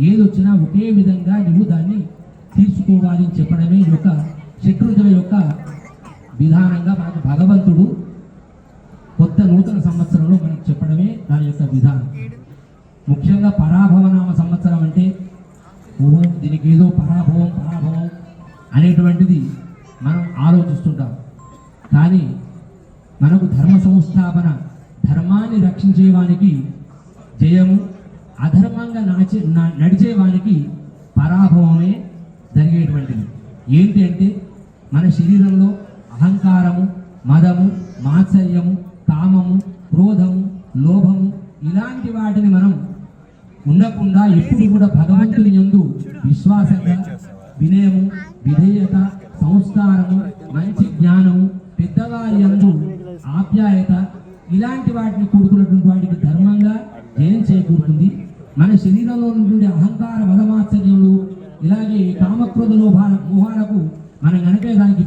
ఏదొచ్చినా ఒకే విధంగా నువ్వు దాన్ని తీర్చుకోవాలి అని చెప్పడమే ఈ యొక్క శత్రుజుల యొక్క విధానంగా మనకు భగవంతుడు కొత్త నూతన సంవత్సరంలో మనకు చెప్పడమే దాని యొక్క విధానం. ముఖ్యంగా పరాభవనామ సంవత్సరం అంటే ఓహో దీనికి ఏదో పరాభవం అనేటువంటిది మనం ఆలోచిస్తుంటాం. కానీ మనకు ధర్మ సంస్థాపన, ధర్మాన్ని రక్షించేవానికి జయము, అధర్మంగా నడిచేవానికి పరాభవమే జరిగేటువంటిది. ఏంటి అంటే మన శరీరంలో అహంకారము, మదము, మాత్సర్యము, కామము, క్రోధము, లోభము ఇలాంటి వాటిని మనం ఉండకుండా ఎప్పుడు కూడా భగవంతుని యందు విశ్వాసంగా, వినయము, విధేయత, సంస్కారము, మంచి జ్ఞానము, పెద్దవారి యందు ఆప్యాయత ఇలాంటి వాటిని కూడుకున్నటువంటి వాటికి ధర్మంగా జయం చేకూరుతుంది. మన శరీరంలో నుండి అహంకార, మదమాత్సర్యములు ఇలాగే కామక్రోధ మోహాలకు మనం కనుక దానికి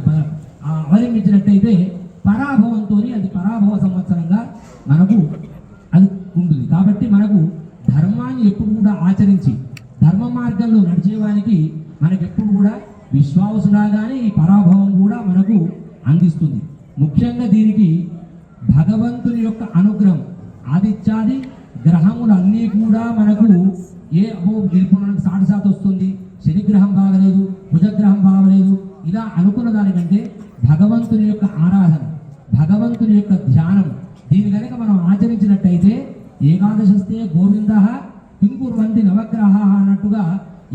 అవలంబించినట్టయితే పరాభవంతో అది పరాభవ సంవత్సరంగా మనకు అది ఉంటుంది. కాబట్టి మనకు ధర్మాన్ని ఎప్పుడు కూడా ఆచరించి ధర్మ మార్గంలో నడిచేవానికి మనకెప్పుడు కూడా విశ్వాసులాగానే ఈ పరాభవం కూడా మనకు అందిస్తుంది. ముఖ్యంగా దీనికి భగవంతుని యొక్క అనుగ్రహం, ఆదిత్యాది గ్రహములు అన్నీ కూడా మనకు గెలుపునకు సాటిసాతి వస్తుంది. శనిగ్రహం బాగలేదు, కుజగ్రహం బాగలేదు, ఇలా అనుకున్న దానికంటే భగవంతుని యొక్క ఆరాధన, భగవంతుని యొక్క ధ్యానం దీని కనుక మనం ఆచరించినట్టయితే ఏకాదశస్తే గోవింద కింకుర్వంతి నవగ్రహ అన్నట్టుగా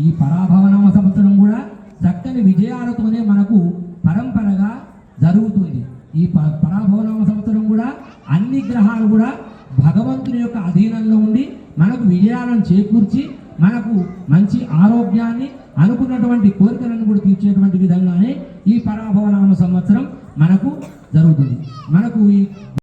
ఈ పరాభవనామ సంవత్సరం కూడా చక్కని విజయాలతోనే మనకు పరంపరగా జరుగుతుంది. ఈ పరాభవనామ సంవత్సరం కూడా అన్ని గ్రహాలు కూడా భగవంతుని యొక్క అధీనంలో ఉండి మనకు విజయాలను చేకూర్చి మనకు మంచి ఆరోగ్యాన్ని, అనుకున్నటువంటి కోరికలను కూడా తీర్చేటువంటి విధంగానే ఈ పరాభవనామ సంవత్సరం మనకు జరుగుతుంది. మనకు ఈ